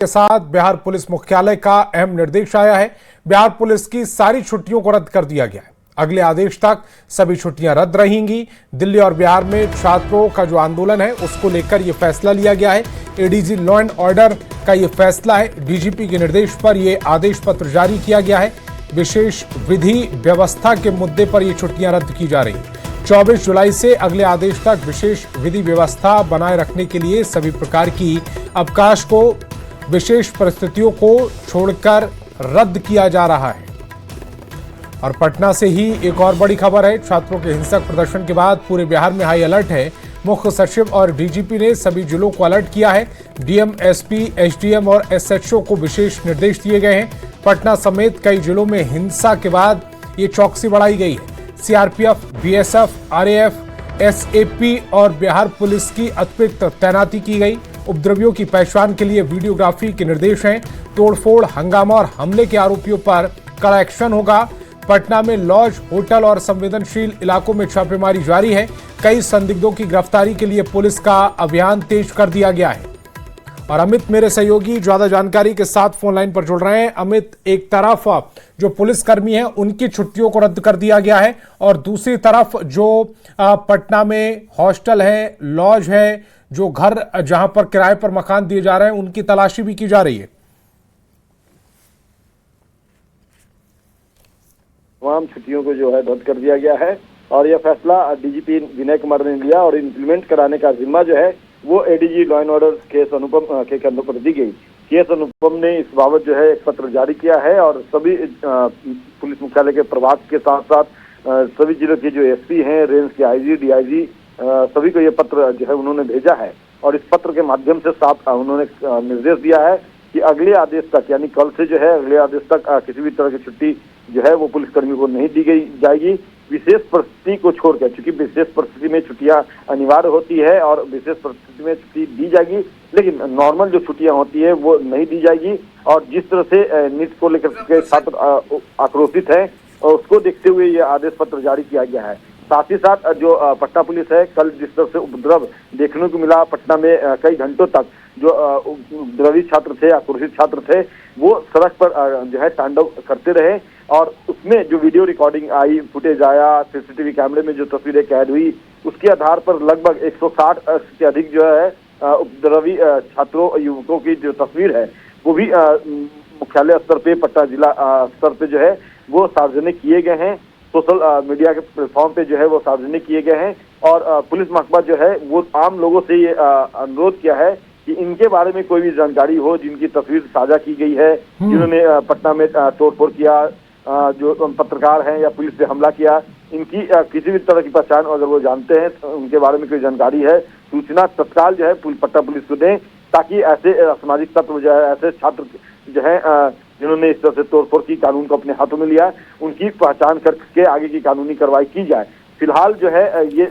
के साथ बिहार पुलिस मुख्यालय का अहम निर्देश आया है। बिहार पुलिस की सारी छुट्टियों को रद्द कर दिया गया है। अगले आदेश तक सभी छुट्टियां रद्द रहेंगी। दिल्ली और बिहार में छात्रों का जो आंदोलन है उसको लेकर यह फैसला लिया गया है। एडीजी लॉ एंड ऑर्डर का यह फैसला है। डीजीपी के निर्देश पर यह आदेश पत्र जारी किया गया है। विशेष विधि व्यवस्था के मुद्दे पर यह छुट्टियां रद्द की जा रही हैं। 24 जुलाई से अगले आदेश तक विशेष विधि व्यवस्था बनाए रखने के लिए सभी प्रकार की अवकाश को विशेष परिस्थितियों को छोड़कर रद्द किया जा रहा है। और पटना से ही एक और बड़ी खबर है। छात्रों के हिंसक प्रदर्शन के बाद पूरे बिहार में हाई अलर्ट है। मुख्य सचिव और डीजीपी ने सभी जिलों को अलर्ट किया है। डीएम, एसपी, एसडीएम और एसएचओ को विशेष निर्देश दिए गए हैं। पटना समेत कई जिलों में हिंसा के बाद ये चौकसी बढ़ाई गई है। सीआरपीएफ, बीएसएफ, आरएएफ, एसएपी और बिहार पुलिस की अतिरिक्त तैनाती की गई। उपद्रवियों की पहचान के लिए वीडियोग्राफी के निर्देश हैं। तोड़फोड़, हंगामा और हमले के आरोपियों पर कड़ा एक्शन होगा। पटना में लॉज, होटल और संवेदनशील इलाकों में छापेमारी जारी है। कई संदिग्धों की गिरफ्तारी के लिए पुलिस का अभियान तेज कर दिया गया है। और अमित मेरे सहयोगी ज्यादा जानकारी के साथ फोन लाइन पर जुड़ रहे हैं। अमित, एक तरफ जो पुलिसकर्मी हैं उनकी छुट्टियों को रद्द कर दिया गया है और दूसरी तरफ जो पटना में हॉस्टल है, लॉज है, जो घर जहां पर किराए पर मकान दिए जा रहे हैं उनकी तलाशी भी की जा रही है। तमाम छुट्टियों को जो है रद्द कर दिया गया है और यह फैसला डीजीपी विनय कुमार ने लिया और इम्प्लीमेंट कराने का जिम्मा जो है वो ADG law and order KS Anupam के कंधों पर दी गई। केएस अनुपम ने इस बाबत जो है एक पत्र जारी किया है और सभी पुलिस मुख्यालय के प्रभाग के साथ साथ सभी जिलों के जो एसपी हैं, रेंज के आईजी, डीआईजी, सभी को ये पत्र जो है उन्होंने भेजा है। और इस पत्र के माध्यम से साफ उन्होंने निर्देश दिया है कि अगले आदेश तक, यानी कल से जो है अगले आदेश तक किसी भी तरह की छुट्टी जो है वो पुलिसकर्मियों को नहीं दी गई जाएगी। विशेष परिस्थिति को छोड़कर, क्योंकि विशेष परिस्थिति में छुट्टियां अनिवार्य होती है और विशेष परिस्थिति में छुट्टी दी जाएगी, लेकिन नॉर्मल जो छुट्टियां होती है वो नहीं दी जाएगी। और जिस तरह से नीट को लेकर के छात्र आक्रोशित है उसको देखते हुए ये आदेश पत्र जारी किया गया है। साथ ही साथ जो पटना पुलिस है, कल जिस तरह से उपद्रव देखने को मिला पटना में, कई घंटों तक जो उपद्रवी छात्र थे, आक्रोशित छात्र थे, वो सड़क पर जो है तांडव करते रहे। और उसमें जो वीडियो रिकॉर्डिंग आई, फुटेज आया, सीसीटीवी कैमरे में जो तस्वीरें कैद हुई, उसके आधार पर लगभग 160 से अधिक जो है उपद्रवी छात्रों, युवकों की जो तस्वीर है वो भी मुख्यालय स्तर पे, पटना जिला स्तर पे जो है वो सार्वजनिक किए गए हैं। सोशल मीडिया के प्लेटफॉर्म पे जो है वो सार्वजनिक किए गए हैं। और पुलिस महकमा जो है वो आम लोगों से ये अनुरोध किया है कि इनके बारे में कोई भी जानकारी हो, जिनकी तस्वीर साझा की गई है, जिन्होंने पटना में तोड़फोड़ किया, जो पत्रकार हैं या पुलिस पे हमला किया, इनकी किसी भी तरह की पहचान अगर वो जानते हैं तो उनके बारे में कोई जानकारी है, सूचना तत्काल जो है पटना पुलिस को दें, ताकि ऐसे सामाजिक तत्व जो है, ऐसे छात्र जो है जिन्होंने इस तरह से तोड़फोड़ की, कानून को अपने हाथों में लिया, उनकी पहचान करके आगे की कानूनी कार्रवाई की जाए। फिलहाल जो है ये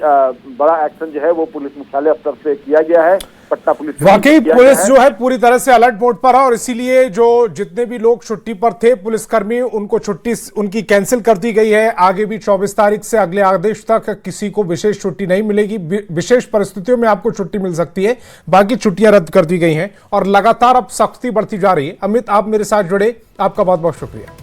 बड़ा एक्शन जो है वो पुलिस मुख्यालय स्तर से किया गया है। पटना पुलिस वाकई पुलिस जो है पूरी तरह से अलर्ट मोड पर है और इसीलिए जो जितने भी लोग छुट्टी पर थे पुलिसकर्मी, उनको छुट्टी उनकी कैंसिल कर दी गई है। आगे भी 24 तारीख से अगले आदेश तक किसी को विशेष छुट्टी नहीं मिलेगी। विशेष परिस्थितियों में आपको छुट्टी मिल सकती है, बाकी छुट्टियां रद्द कर दी गई हैं और लगातार अब सख्ती बढ़ती जा रही है। अमित, आप मेरे साथ जुड़े, आपका बहुत बहुत शुक्रिया।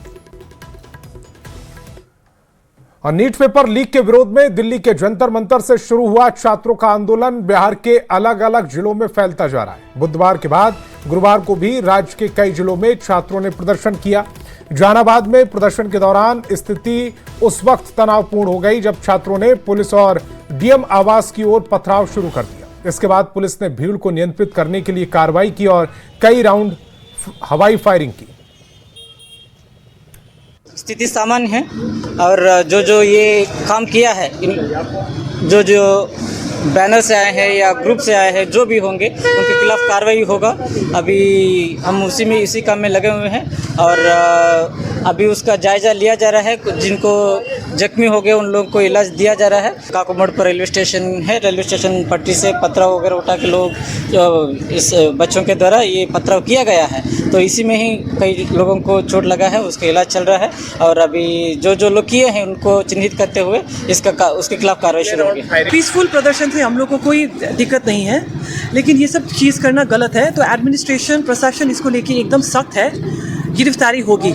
और नीट पेपर लीक के विरोध में दिल्ली के जंतर मंतर से शुरू हुआ छात्रों का आंदोलन बिहार के अलग अलग जिलों में फैलता जा रहा है। बुधवार के बाद गुरुवार को भी राज्य के कई जिलों में छात्रों ने प्रदर्शन किया। जहानाबाद में प्रदर्शन के दौरान स्थिति उस वक्त तनावपूर्ण हो गई जब छात्रों ने पुलिस और डीएम आवास की ओर पथराव शुरू कर दिया। इसके बाद पुलिस ने भीड़ को नियंत्रित करने के लिए कार्रवाई की और कई राउंड हवाई फायरिंग की। स्थिति सामान्य है और जो ये काम किया है, जो बैनर से आए हैं या ग्रुप से आए हैं, जो भी होंगे उनके खिलाफ कार्रवाई होगा। अभी हम इसी काम में लगे हुए हैं और अभी उसका जायज़ा लिया जा रहा है। कुछ जिनको जख्मी हो गए उन लोगों को इलाज दिया जा रहा है। काकोमोड़ पर रेलवे स्टेशन है, रेलवे स्टेशन पटरी से पथराव वगैरह उठा के लोग इस बच्चों के द्वारा ये पथराव किया गया है, तो इसी में ही कई लोगों को चोट लगा है, उसका इलाज चल रहा है। और अभी जो लोग किए हैं उनको चिन्हित करते हुए उसके खिलाफ कार्रवाई शुरू होगी। पीसफुल प्रदर्शन से हम लोग को कोई दिक्कत नहीं है, लेकिन ये सब चीज़ करना गलत है, तो एडमिनिस्ट्रेशन प्रशासन इसको लेके एकदम सख्त है, गिरफ्तारी होगी।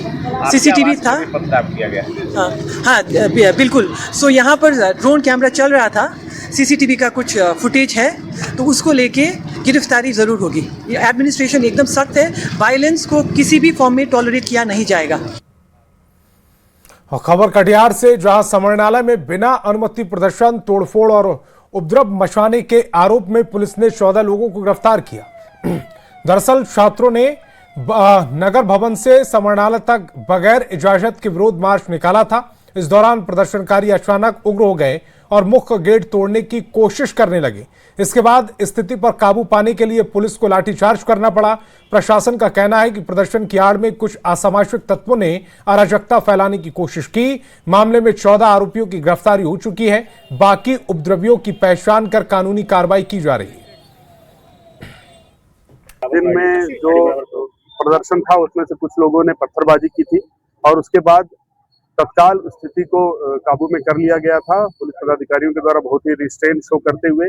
सीसीटीवी था, हाँ बिल्कुल। सो यहाँ पर ड्रोन कैमरा चल रहा था, सीसीटीवी का कुछ फुटेज है, तो उसको लेके गिरफ्तारी ज़रूर होगी। ये एडमिनिस्ट्रेशन एकदम सख्त है, वायलेंस को किसी भी फॉर्म में टॉलरेट किया नहीं जाएगा। और खबर कटिहार से, जहां समरनालय में बिना अनुमति प्रदर्शन, तोड़फोड़ और उपद्रव मचाने के आरोप में पुलिस ने 14 लोगों को गिरफ्तार किया। दरअसल छात्रों ने नगर भवन से समरनालय तक बगैर इजाजत के विरोध मार्च निकाला था। इस दौरान प्रदर्शनकारी अचानक उग्र हो गए और मुख्य गेट तोड़ने की कोशिश करने लगे। इसके बाद स्थिति पर काबू पाने के लिए पुलिस को लाठीचार्ज करना पड़ा। प्रशासन का कहना है कि प्रदर्शन की आड़ में कुछ असामाजिक तत्वों ने अराजकता फैलाने की कोशिश की। मामले में 14 आरोपियों की गिरफ्तारी हो चुकी है। बाकी उपद्रवियों की पहचान कर कानूनी कार्रवाई की जा रही है। दिन में जो प्रदर्शन था उसमें से कुछ लोगों ने पत्थरबाजी की थी और उसके बाद तत्काल स्थिति को काबू में कर लिया गया था। पुलिस पदाधिकारियों के द्वारा बहुत ही रिस्ट्रेंट शो करते हुए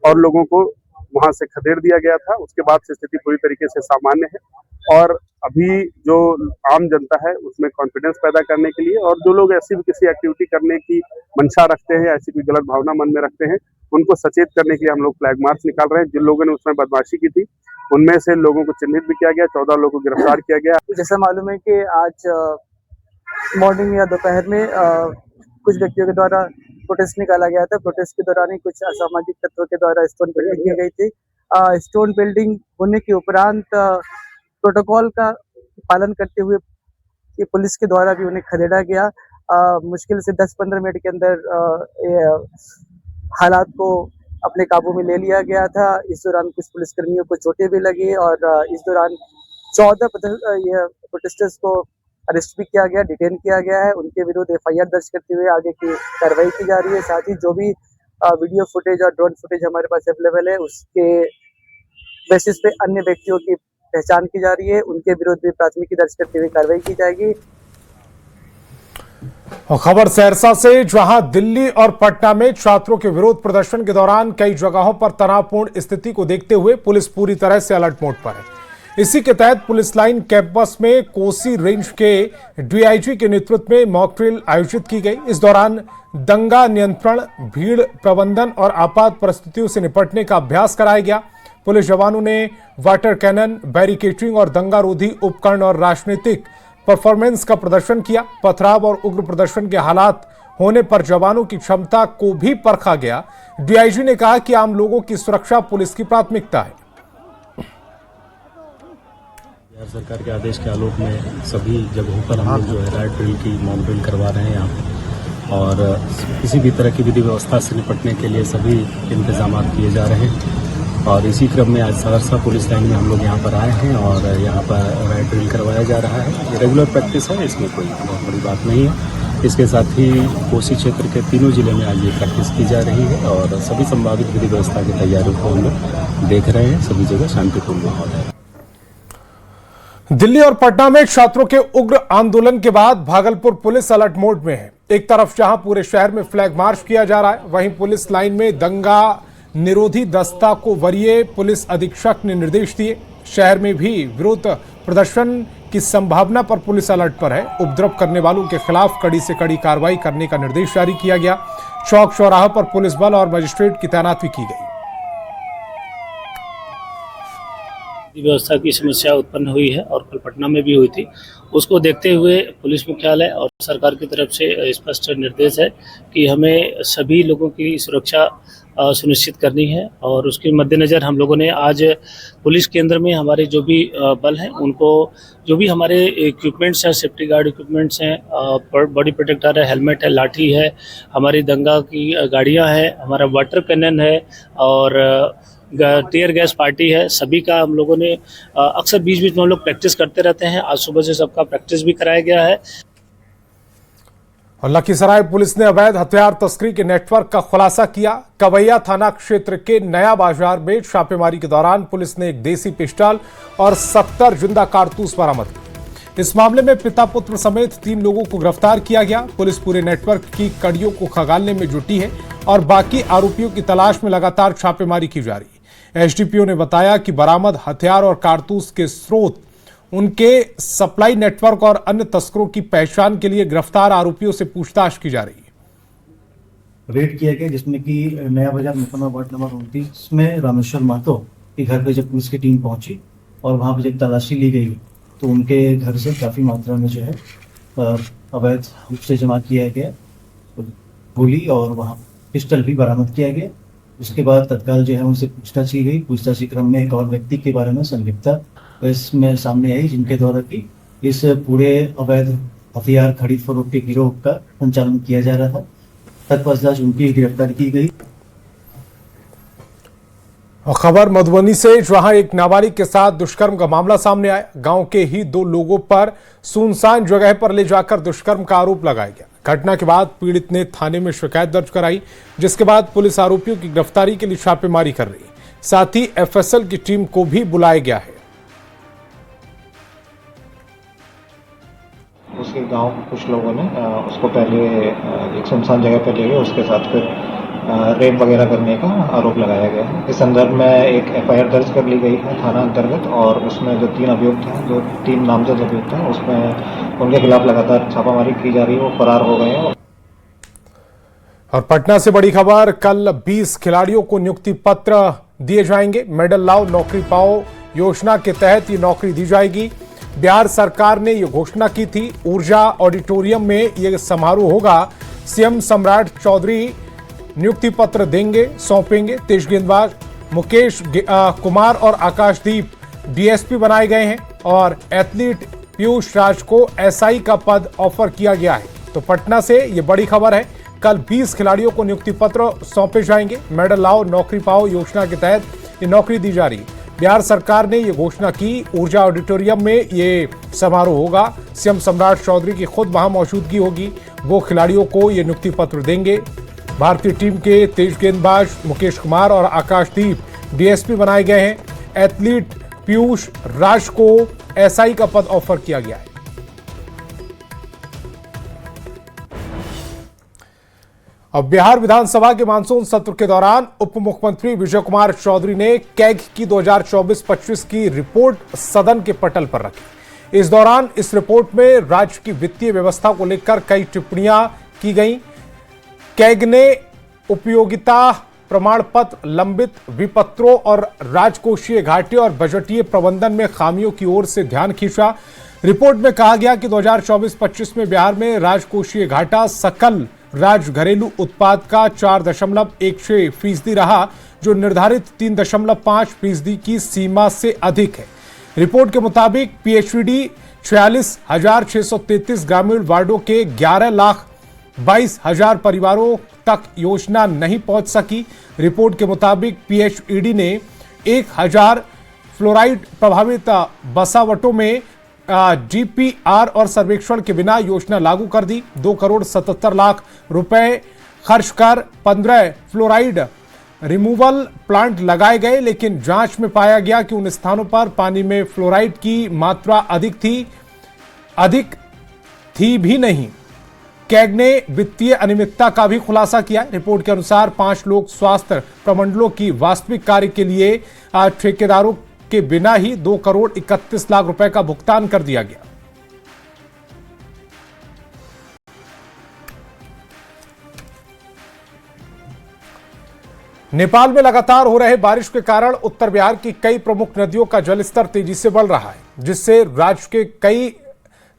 और लोगों को वहां से खदेड़ दिया गया था। उसके बाद से स्थिति पूरी तरीके से सामान्य है और अभी जो आम जनता है उसमें कॉन्फिडेंस पैदा करने के लिए और जो लोग ऐसी भी किसी एक्टिविटी करने की मंशा रखते हैं, ऐसी कोई गलत भावना मन में रखते हैं, उनको सचेत करने के लिए हम लोग फ्लैग मार्च निकाल रहे हैं। जिन लोगों ने उसमें बदमाशी की थी उनमें से लोगों को चिन्हित भी किया गया, 14 लोगों को गिरफ्तार किया गया। जैसा मालूम है कि आज मॉर्निंग या दोपहर में कुछ व्यक्तियों के द्वारा प्रोटेस्ट निकाला गया था। प्रोटेस्ट के दौरान ही कुछ असामाजिक तत्वों के द्वारा स्टोन बिल्डिंग की गई थी। स्टोन बिल्डिंग होने के उपरांत प्रोटोकॉल का पालन करते हुए ये पुलिस के द्वारा भी उन्हें खदेड़ा गया। मुश्किल से 10-15 मिनट के अंदर हालात को अपने काबू में ले लिया गया था। इस दौरान कुछ पुलिसकर्मियों को चोटें भी लगी और इस दौरान 14 प्रोटेस्टर्स को अरेस्ट भी किया गया, डिटेन किया गया है। उनके विरुद्ध FIR दर्ज करते हुए आगे की कार्रवाई की जा रही है। साथ ही जो भी वीडियो फुटेज और ड्रोन फुटेज हमारे पास अवेलेबल है उसके बेसिस पे अन्य व्यक्तियों की पहचान की जा रही है, उनके विरुद्ध भी प्राथमिकी दर्ज करते हुए कार्रवाई की जाएगी। और खबर सहरसा से, जहां दिल्ली और पटना में छात्रों के विरोध प्रदर्शन के दौरान कई जगहों पर तनावपूर्ण स्थिति को देखते हुए पुलिस पूरी तरह से अलर्ट मोड पर है। इसी के तहत पुलिस लाइन कैंपस में कोसी रेंज के DIG के नेतृत्व में मॉक ड्रिल आयोजित की गई। इस दौरान दंगा नियंत्रण, भीड़ प्रबंधन और आपात परिस्थितियों से निपटने का अभ्यास कराया गया। पुलिस जवानों ने वाटर कैनन, बैरिकेडिंग और दंगारोधी उपकरण और राजनीतिक परफॉर्मेंस का प्रदर्शन किया। पथराव और उग्र प्रदर्शन के हालात होने पर जवानों की क्षमता को भी परखा गया। DIG ने कहा कि आम लोगों की सुरक्षा पुलिस की प्राथमिकता है। बिहार सरकार के आदेश के आलोक में सभी जगहों पर हम लोग जो है राइट ड्रिल की मॉक ड्रिल करवा रहे हैं यहाँ पर और किसी भी तरह की विधि व्यवस्था से निपटने के लिए सभी इंतजाम किए जा रहे हैं। और इसी क्रम में आज सहरसा पुलिस लाइन में हम लोग यहाँ पर आए हैं और यहाँ पर राइट ड्रिल करवाया जा रहा है। ये रेगुलर प्रैक्टिस है, इसमें कोई बहुत बड़ी बात नहीं है। इसके साथ ही कोसी क्षेत्र के तीनों जिले में आज ये प्रैक्टिस की जा रही है और सभी संभावित विधि व्यवस्था की तैयारियों को हम लोग देख रहे हैं। सभी जगह शांतिपूर्ण माहौल है। दिल्ली और पटना में छात्रों के उग्र आंदोलन के बाद भागलपुर पुलिस अलर्ट मोड में है। एक तरफ जहां पूरे शहर में फ्लैग मार्च किया जा रहा है, वहीं पुलिस लाइन में दंगा निरोधी दस्ता को वरीय पुलिस अधीक्षक ने निर्देश दिए। शहर में भी विरोध प्रदर्शन की संभावना पर पुलिस अलर्ट पर है। उपद्रव करने वालों के खिलाफ कड़ी से कड़ी कार्रवाई करने का निर्देश जारी किया गया। चौक चौराहों पर पुलिस बल और मजिस्ट्रेट की तैनाती की गई। व्यवस्था की समस्या उत्पन्न हुई है और कल पटना में भी हुई थी। उसको देखते हुए पुलिस मुख्यालय और सरकार की तरफ से स्पष्ट निर्देश है कि हमें सभी लोगों की सुरक्षा सुनिश्चित करनी है और उसके मद्देनज़र हम लोगों ने आज पुलिस केंद्र में हमारे जो भी बल हैं उनको जो भी हमारे इक्विपमेंट्स हैं, सेफ्टी गार्ड इक्विपमेंट्स हैं, बॉडी प्रोटेक्टर है, हेलमेट है, लाठी है, हमारी दंगा की गाड़ियां हैं, हमारा वाटर कैनन है और टीयर गैस पार्टी है, सभी का हम लोगों ने अक्सर बीच बीच में हम लोग प्रैक्टिस करते रहते हैं। आज सुबह से सबका प्रैक्टिस भी कराया गया है। और लखीसराय पुलिस ने अवैध हथियार तस्करी के नेटवर्क का खुलासा किया। कवैया थाना क्षेत्र के नया बाजार में छापेमारी के दौरान पुलिस ने एक देसी पिस्टल और 70 जिंदा कारतूस बरामद किए। इस मामले में पिता पुत्र समेत 3 लोगों को गिरफ्तार किया गया। पुलिस पूरे नेटवर्क की कड़ियों को खंगालने में जुटी है और बाकी आरोपियों की तलाश में लगातार छापेमारी की जा रही है। एसडीपीओ ने बताया कि बरामद हथियार और कारतूस के स्रोत उनके सप्लाई नेटवर्क और अन्य तस्करों की पहचान के लिए गिरफ्तार आरोपियों से पूछताछ की जा रही है। रेड किया गया जिसमें कि नया बाजार मुकदमा वार्ड नंबर 29 में रामेश्वर महतो के घर पे जब पुलिस की टीम पहुंची और वहां पर जब तलाशी ली गई तो उनके घर से काफी मात्रा में जो है अवैध रूप से जमा किया गया गोली और वहाँ पिस्टल भी बरामद किया गया। उसके बाद तत्काल जो है उनसे पूछताछ की गई। पूछताछ के क्रम में एक और व्यक्ति के बारे में संलिप्तता इसमें सामने आई, जिनके द्वारा की इस पूरे अवैध हथियार खरीद फरोख्त के गिरोह का संचालन किया जा रहा था। तत्पश्चात उनकी गिरफ्तारी की गई। और खबर मधुबनी से, जहां एक नाबालिग के साथ दुष्कर्म का मामला सामने आया। गांव के ही 2 लोगों पर सुनसान जगह पर ले जाकर दुष्कर्म का आरोप लगाया गया। घटना के बाद पीड़ित ने थाने में शिकायत दर्ज कराई, जिसके बाद पुलिस आरोपियों की गिरफ्तारी के लिए छापेमारी कर रही है। साथ ही एफएसएल की टीम को भी बुलाया गया है। उसके गांव कुछ लोगों ने उसको पहले एक सुनसान जगह पर ले गए, उसके साथ फिर रेप वगैरह करने का आरोप लगाया गया है। इस संदर्भ में एक एफआईआर दर्ज कर ली गई है थाना अंतर्गत, और उसमें जो 3 अभियुक्त हैं, जो 3 नामजद अभियुक्त हैं, उसमें उनके खिलाफ लगातार छापामारी की जा रही है। वो फरार हो गए हैं। और पटना से बड़ी खबर, कल 20 खिलाड़ियों को नियुक्ति पत्र दिए जाएंगे। मेडल लाओ नौकरी पाओ योजना के तहत ये नौकरी दी जाएगी। बिहार सरकार ने ये घोषणा की थी। ऊर्जा ऑडिटोरियम में ये समारोह होगा। सीएम सम्राट चौधरी नियुक्ति पत्र देंगे, सौंपेंगे। तेज गेंदबाज मुकेश कुमार और आकाशदीप डीएसपी बनाए गए हैं और एथलीट पीयूष राज को एसआई का पद ऑफर किया गया है। तो पटना से ये बड़ी खबर है, कल 20 खिलाड़ियों को नियुक्ति पत्र सौंपे जाएंगे। मेडल लाओ नौकरी पाओ योजना के तहत ये नौकरी दी जा रही है। बिहार सरकार ने ये घोषणा की। ऊर्जा ऑडिटोरियम में ये समारोह होगा। सीएम सम्राट चौधरी की खुद वहां मौजूदगी होगी। वो खिलाड़ियों को ये नियुक्ति पत्र देंगे। भारतीय टीम के तेज गेंदबाज मुकेश कुमार और आकाशदीप डीएसपी बनाए गए हैं। एथलीट पीयूष राज को एसआई का पद ऑफर किया गया है। अब बिहार विधानसभा के मानसून सत्र के दौरान उप मुख्यमंत्री विजय कुमार चौधरी ने कैग की 2024-25 की रिपोर्ट सदन के पटल पर रखी। इस दौरान इस रिपोर्ट में राज्य की वित्तीय व्यवस्था को लेकर कई टिप्पणियां की गईं। कैग ने उपयोगिता प्रमाण पत्र, लंबित विपत्रों और राजकोषीय घाटे और बजटीय प्रबंधन में खामियों की ओर से ध्यान खींचा। रिपोर्ट में कहा गया कि 2024-25 में बिहार में राजकोषीय घाटा सकल राज्य घरेलू उत्पाद का 4.16% रहा, जो निर्धारित 3.5% की सीमा से अधिक है। रिपोर्ट के मुताबिक पीएचईडी 46,633 ग्रामीण वार्डों के 11,22,000 परिवारों तक योजना नहीं पहुंच सकी। रिपोर्ट के मुताबिक पीएचईडी ने 1,000 फ्लोराइड प्रभावित बसावटों में डीपीआर और सर्वेक्षण के बिना योजना लागू कर दी। 2,77,00,000 रुपए खर्च कर 15 फ्लोराइड रिमूवल प्लांट लगाए गए, लेकिन जांच में पाया गया कि उन स्थानों पर पानी में फ्लोराइड की मात्रा अधिक थी भी नहीं। कैग ने वित्तीय अनियमितता का भी खुलासा किया। रिपोर्ट के अनुसार 5 लोक स्वास्थ्य प्रमंडलों की वास्तविक कार्य के लिए ठेकेदारों के बिना ही 2,31,00,000 रुपए का भुगतान कर दिया गया। नेपाल में लगातार हो रहे बारिश के कारण उत्तर बिहार की कई प्रमुख नदियों का जलस्तर तेजी से बढ़ रहा है, जिससे राज्य के कई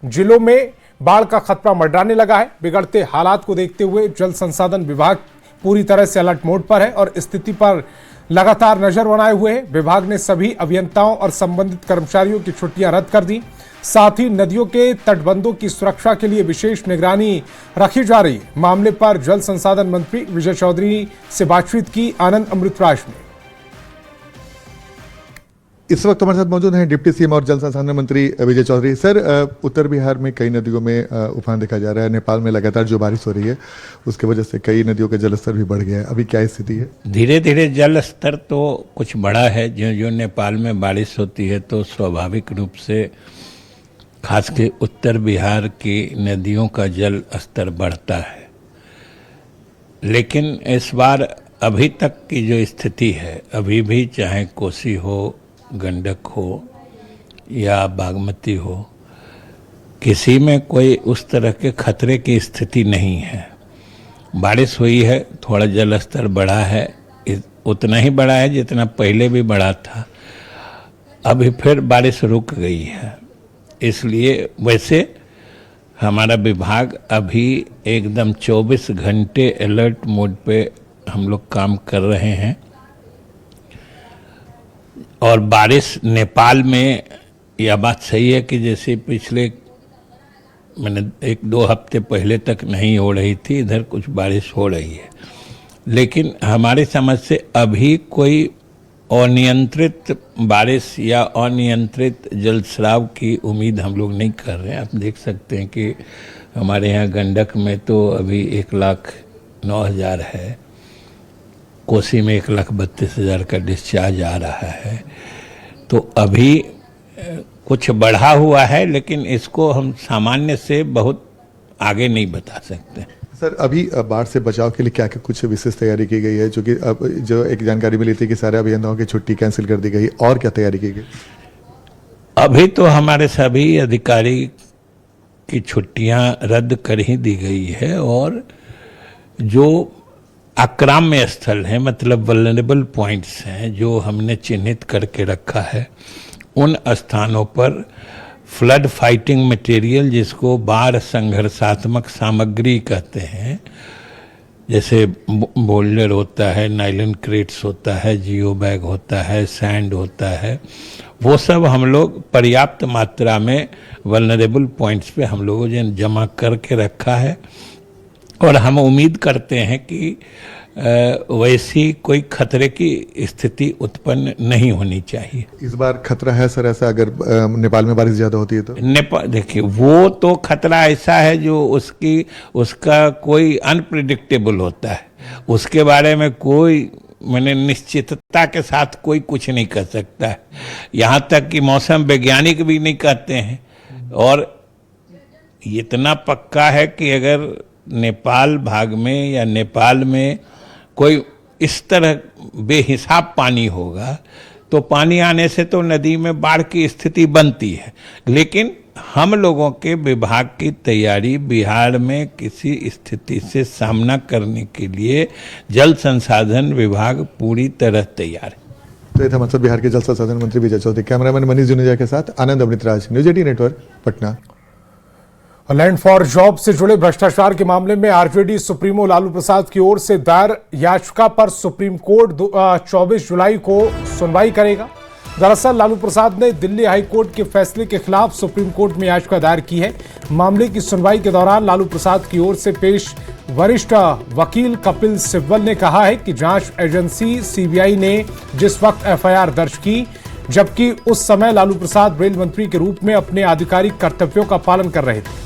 जिलों में बाढ़ का खतरा मंडराने लगा है। बिगड़ते हालात को देखते हुए जल संसाधन विभाग पूरी तरह से अलर्ट मोड पर है और स्थिति पर लगातार नजर बनाए हुए है। विभाग ने सभी अभियंताओं और संबंधित कर्मचारियों की छुट्टियां रद्द कर दी। साथ ही नदियों के तटबंधों की सुरक्षा के लिए विशेष निगरानी रखी जा रही है। मामले पर जल संसाधन मंत्री विजय चौधरी से बातचीत की आनंद अमृतराज ने। इस वक्त हमारे साथ मौजूद हैं डिप्टी सीएम और जल संसाधन मंत्री विजय चौधरी। सर, उत्तर बिहार में कई नदियों में उफान देखा जा रहा है। नेपाल में लगातार जो बारिश हो रही है उसकी वजह से कई नदियों का जलस्तर भी बढ़ गया है। अभी क्या स्थिति है? धीरे धीरे जल स्तर तो कुछ बढ़ा है। जो जो नेपाल में बारिश होती है तो स्वाभाविक रूप से खासकर उत्तर बिहार की नदियों का जल स्तर बढ़ता है, लेकिन इस बार अभी तक की जो स्थिति है, अभी भी चाहे कोसी हो, गंडक हो या बागमती हो, किसी में कोई उस तरह के खतरे की स्थिति नहीं है। बारिश हुई है, थोड़ा जल स्तर बढ़ा है, उतना ही बढ़ा है जितना पहले भी बढ़ा था। अभी फिर बारिश रुक गई है, इसलिए वैसे हमारा विभाग अभी एकदम 24 घंटे अलर्ट मोड पे हम लोग काम कर रहे हैं। और बारिश नेपाल में यह बात सही है कि जैसे पिछले 1-2 हफ्ते पहले तक नहीं हो रही थी, इधर कुछ बारिश हो रही है, लेकिन हमारी समझ से अभी कोई अनियंत्रित बारिश या अनियंत्रित जलस्राव की उम्मीद हम लोग नहीं कर रहे हैं। आप देख सकते हैं कि हमारे यहाँ गंडक में तो अभी 1,09,000 है, कोसी में 1,32,000 का डिस्चार्ज आ रहा है। तो अभी कुछ बढ़ा हुआ है, लेकिन इसको हम सामान्य से बहुत आगे नहीं बता सकते। सर, अभी बाढ़ से बचाव के लिए क्या क्या कुछ विशेष तैयारी की गई है? जो कि अब जो एक जानकारी मिली थी कि सारे अभियंताओं की छुट्टी कैंसिल कर दी गई, और क्या तैयारी की गई? अभी तो हमारे सभी अधिकारी की छुट्टियां रद्द कर ही दी गई है, और जो आक्राम्य स्थल है, मतलब वल्नरेबल पॉइंट्स हैं जो हमने चिन्हित करके रखा है, उन स्थानों पर फ्लड फाइटिंग मटेरियल, जिसको बाढ़ संघर्षात्मक सामग्री कहते हैं, जैसे बोल्डर होता है, नाइलन क्रेट्स होता है, जियो बैग होता है, सैंड होता है, वो सब हम लोग पर्याप्त मात्रा में वल्नरेबल पॉइंट्स पे हम लोगों ने जमा करके रखा है। और हम उम्मीद करते हैं कि वैसी कोई खतरे की स्थिति उत्पन्न नहीं होनी चाहिए। इस बार खतरा है सर ऐसा, अगर नेपाल में बारिश ज्यादा होती है तो? नेपाल, देखिए, वो तो खतरा ऐसा है जो उसका कोई अनप्रिडिक्टेबल होता है, उसके बारे में कोई मैंने निश्चितता के साथ कोई कुछ नहीं कर सकता है। यहाँ तक कि मौसम वैज्ञानिक भी नहीं कहते हैं। और इतना पक्का है कि अगर नेपाल भाग में या नेपाल में कोई इस तरह बेहिसाब पानी होगा तो पानी आने से तो नदी में बाढ़ की स्थिति बनती है, लेकिन हम लोगों के विभाग की तैयारी बिहार में किसी स्थिति से सामना करने के लिए जल संसाधन विभाग पूरी तरह तैयार है। तो ये था मतलब बिहार के जल संसाधन मंत्री विजय चौधरी। कैमरामैन मनीष जुनेजा के साथ Anand Amritraj, news 18 network, Patna. Land for job से जुड़े भ्रष्टाचार के मामले में आरजेडी सुप्रीमो लालू प्रसाद की ओर से दायर याचिका पर सुप्रीम कोर्ट 24 जुलाई को सुनवाई करेगा। दरअसल लालू प्रसाद ने दिल्ली हाई कोर्ट के फैसले के खिलाफ सुप्रीम कोर्ट में याचिका दायर की है। मामले की सुनवाई के दौरान लालू प्रसाद की ओर से पेश वरिष्ठ वकील कपिल सिब्बल ने कहा है कि जांच एजेंसी सीबीआई ने जिस वक्त एफआईआर दर्ज की, जबकि उस समय लालू प्रसाद रेल मंत्री के रूप में अपने आधिकारिक कर्तव्यों का पालन कर रहे थे,